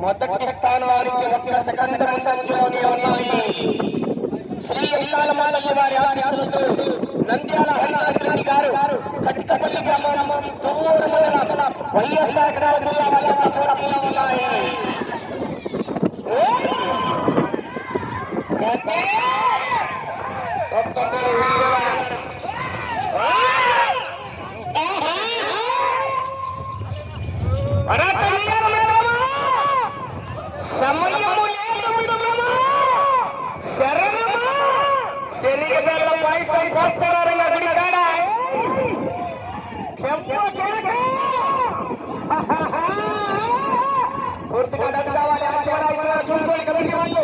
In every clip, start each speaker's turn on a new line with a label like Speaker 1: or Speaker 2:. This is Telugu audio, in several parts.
Speaker 1: మొదటి స్థానానికి 1 సెకండ్ ముందంజలోనే ఉన్నాయి. శ్రీ అయ్యాలమాలయ్య వారి ఆశీస్సులతో నంద్యాల హరినాథరెడ్డి గారు కట్టికపల్లి గ్రామం తువ్వూరు మండలం వైఎస్ఆర్ గ్రామ జిల్లా వాళ్ళ పోరాటంలో ఉన్నాయి. సమయము లేదు శరణమా శనిగల పైసా సంవత్సరాలుగా గుడికాడ పూర్తిగా డబ్బు కావాలి. ఆశీర్వాదాలు చూసుకోండి కమిటీ వాళ్ళు.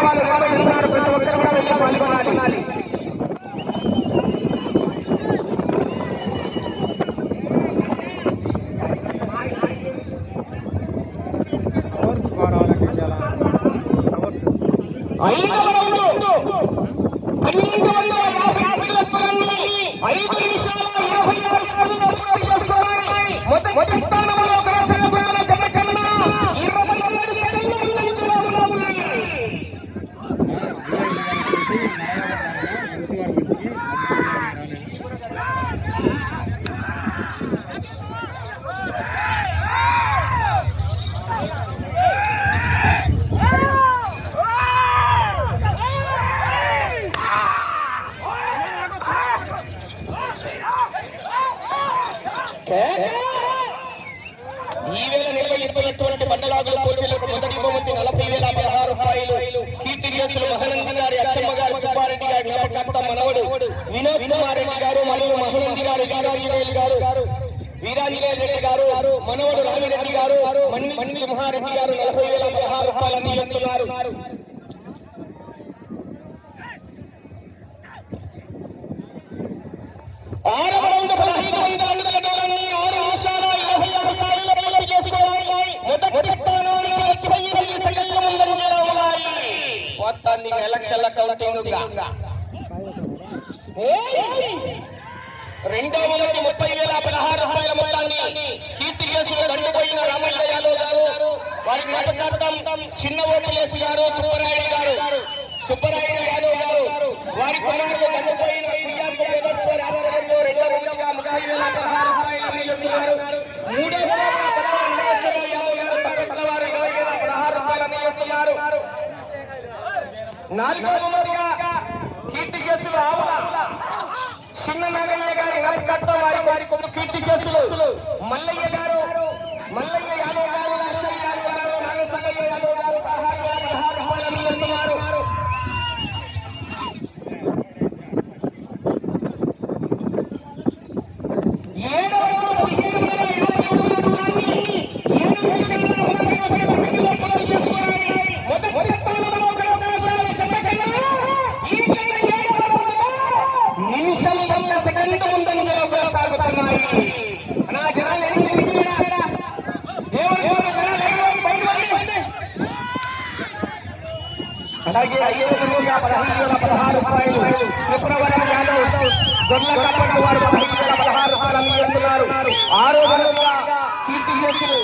Speaker 1: కార్యక్రమాలు నిర్వహిస్తున్నారు. ప్రతి ఒక్కరు కూడా వెళ్ళి పాల్గొనాలి. మొదటి స్థానంలో కొనసాగుతున్న జనకన్నా 27 ఏళ్ల ముందంజలో ఉన్నాయి. ఈవేళ నిర్వహిస్తున్నటువంటి మండలాగుల పోటీలకు మొదటి బహుమతి 40,016 రూపాయలు. కీర్తి చేసులు మహానంది గారి అచ్చమ్మ గారు సుబ్బారెడ్డి గారి జ్ఞాపకార్థ మనవడు వినోద్ కుమార్ రెడ్డి గారు మరియు మహానంది గారు వీరాంజనేయ రెడ్డి గారు మనవడు రామిరెడ్డి గారు మణి సింహారెడ్డి గారు 40,016 రూపాయలు అందిస్తున్నారు. ఆరవ రౌండ్ 1500 అడుగుల దూరాన్ని 6 నిమిషాల 26 సెకన్ల పూర్తి చేసుకున్నాయి. మొదటి స్థానానికి 20 సెకన్ల ముందంజలో ఉన్నాయి. మొత్తాన్ని ఎలక్షన్ల కౌంటింగ్ రెండవ మొదటి 30,016 రూపాయల మొత్తాన్ని కీర్తి చేసుకుని దండుపోయిన రామయ్య యాదవ్ గారు వారి జ్ఞాపకార్థం చిన్న ఓటులేసి గారు సుబ్బరాయుడు యాదవ్ గారు వారి కుమారుడు దండుపోయిన రామరాజు 30,016 రూపాయలు అందిస్తున్నారు. మూడవ యాదవ్ గారు తప్పవారు 20,016 రూపాయలు అందిస్తున్నారు. నాలుగవ మొదటిగా కీర్తి చేసులు ఆవుల చిన్న నాగయ్య గారి జ్ఞాపకార్థం వారి కీర్తి చేసులు మల్లయ్య యాదవ్ గారు నాగయ్య యాదవ్ గారు నాగసంగయ్య యాదవ్ గారు 16,016 రూపాయలు అందిస్తున్నారు. అలాగే 5,016 రూపాయలు త్రిపురవరం యాదవ్ గొర్లకప్పటి వారు 5,016 రూపాయలు అందిస్తున్నారు. ఆరో వరంగా కీర్తి చేసులు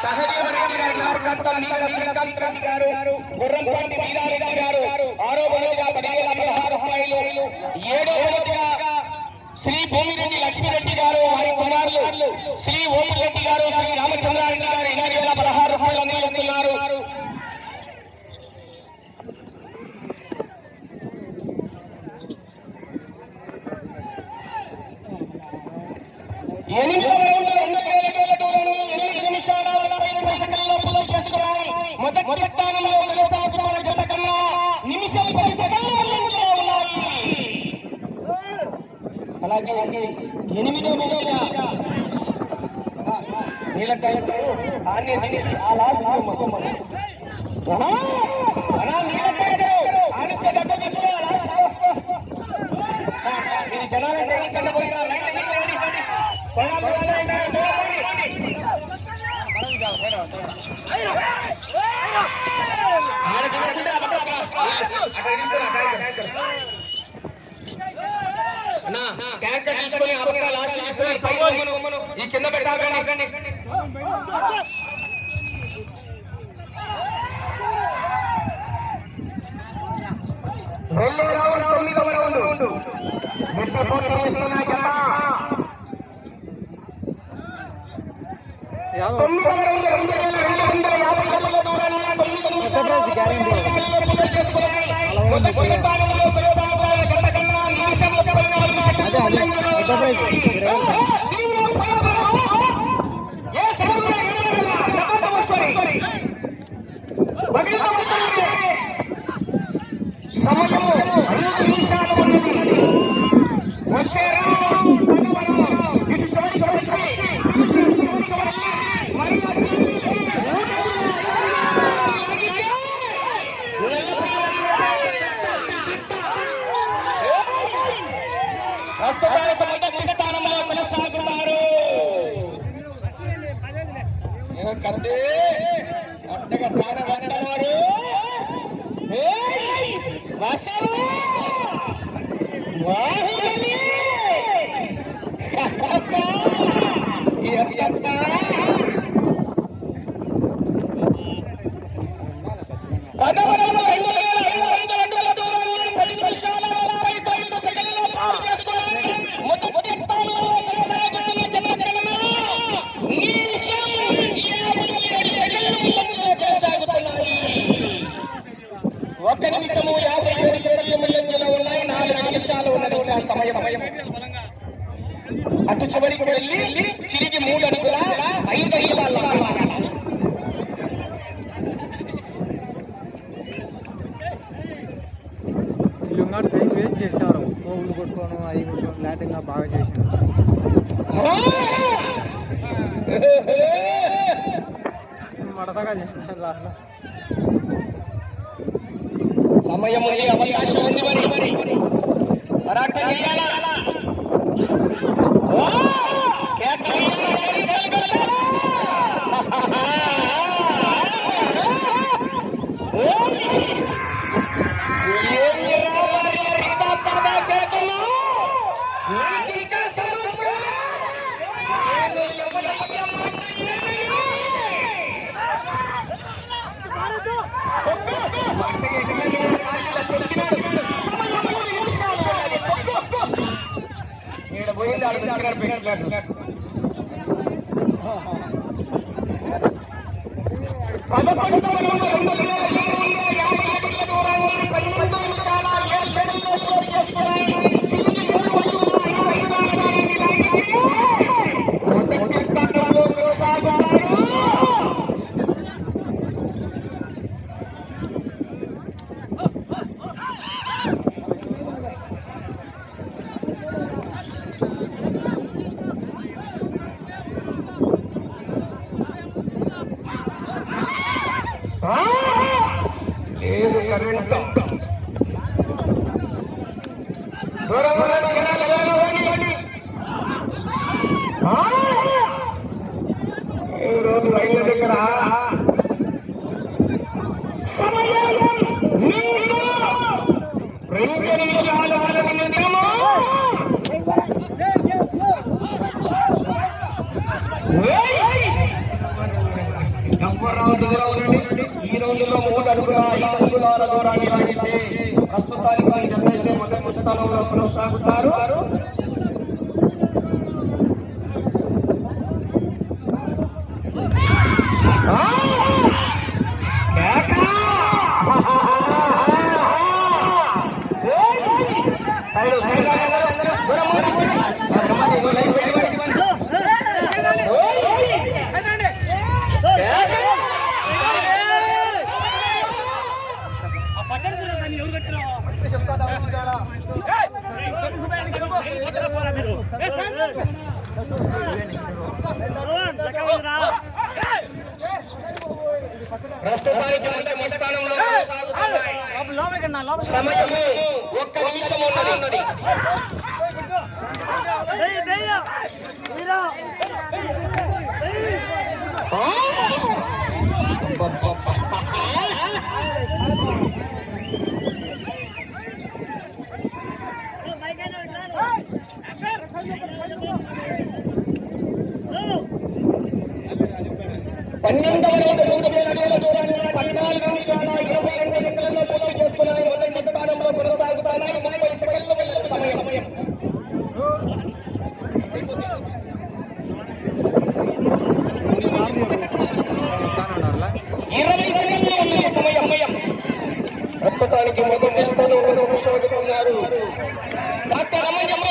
Speaker 1: సహదేవరెడ్డి గారి జ్ఞాపకార్థం నీలకంఠ రెడ్డి గారు గుర్రంపాటి వీరారెడ్డి గారు ఆరో వరంగా 10,016 రూపాయలు. ఏడో వరంగా శ్రీ భూమిరెడ్డి లక్ష్మీరెడ్డి గారు వారి కుమారులు శ్రీ ఓమిరెడ్డి గారు శ్రీ రామచంద్రారెడ్డి గారు 8,016 రూపాయలు అందిస్తున్నారు. మొదటి స్థానంలో కొనసాగుతున్న జత కన్నా నిమిషాలు 10 సెకన్ల ముందంజలో ఉన్నాయి. అలాగే 8వ మొదటిగా నీలకాయ ఆన్నే తినేసి ఆ లాస్ట్ మీరు జనాలంటే ఇక్కడ పోయినా క్యారెక్టర్ తీసుకొని ఈ కింద పెట్టాకండి. వెళ్ళే రౌండ్ 9వ రౌండ్ ఎట్టి పోటీ చేస్తున్నాయి కదా. 9వ రౌండ్ 2,250 అడుగుల దూరాన్ని 9 నిమిషాలు మొదటి స్థానంలో కొనసాగుతున్న గంట కన్నా నిమిషం 34 సమయం 5 నిమిషాలు ఉన్నది. వచ్చే ఇటు చివరికి కత్తి అట్టగా సాగబడ్డవాడు వసరు బాహుబలి ఒక్క నిమిషము 57 సెకండ్ల ముందంజలో ఉన్నాయి. 4 నిమిషాలు ఉన్నది సమయం. అటు చివరికి వెళ్ళి తిరిగి 3 అడుగుల 5 అడుగుల
Speaker 2: టైం వేస్ట్ చేసినారు. పోగులు కొట్టుకోను అవి కొట్టుకోను లాటింగ్ బాగా చేసినారు. మడతగా చేస్తారు లాస్ట్.
Speaker 1: సమయం ఉంది, అవకాశం ఉంది. మరి పరాక్రమం చేయాలా? పోయింది లేదు కరెంట్ రోడ్డు రైళ్ళ దగ్గర సమయం 2 నిమిషాలు ఈ రౌండ్లో 3 అడుగుల 5 అడుగుల దూరాన్ని లాగితే ప్రస్తుతానికి జనైతే మొదటి స్థానంలో కొనసాగుతారు. ప్రస్తుతానికి మొదటి స్థానంలో సమయము 1 నిమిషం ఉన్నది. పన్నెండవ రౌండ్ 3000 అడుగుల దూరాన్ని 14 నిమిషాల 22 సెకండ్లలో పూర్తి చేసుకున్నాయి. మొదటి స్థానంలో కొనసాగుతున్నాయి. 30 సెకండ్ల సమయం. 20 సెకండ్లు ఉన్నది సమయం. ప్రస్తుతానికి మొదటి స్థానంలో కొనసాగుతున్నారు. డాక్టర్ అమ్మయ్యమ్మ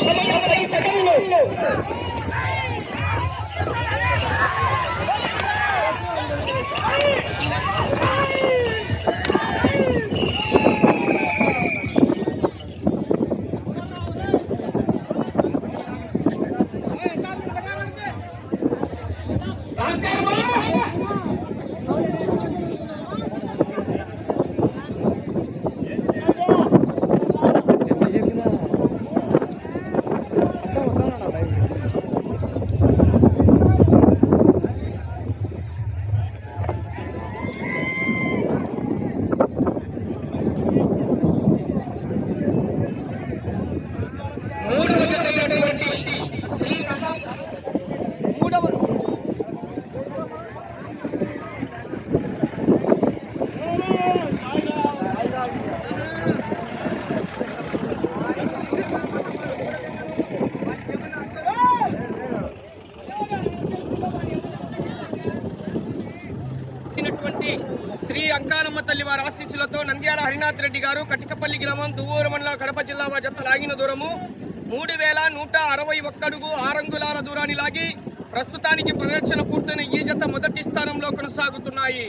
Speaker 1: సమయం 10 సెకండ్లు.
Speaker 3: శ్రీ అంకాలమ్మ తల్లి వారి ఆశీస్సులతో నంద్యాల హరినాథ్ రెడ్డి గారు కటికపల్లి గ్రామం దువ్వూరు మండలం కడప జిల్లా వారి జత లాగిన దూరము 3161 అడుగు 6 అంగుళాల దూరాన్ని లాగి ప్రస్తుతానికి ప్రదర్శన పూర్తయిన ఈ జత మొదటి స్థానంలో కొనసాగుతున్నాయి.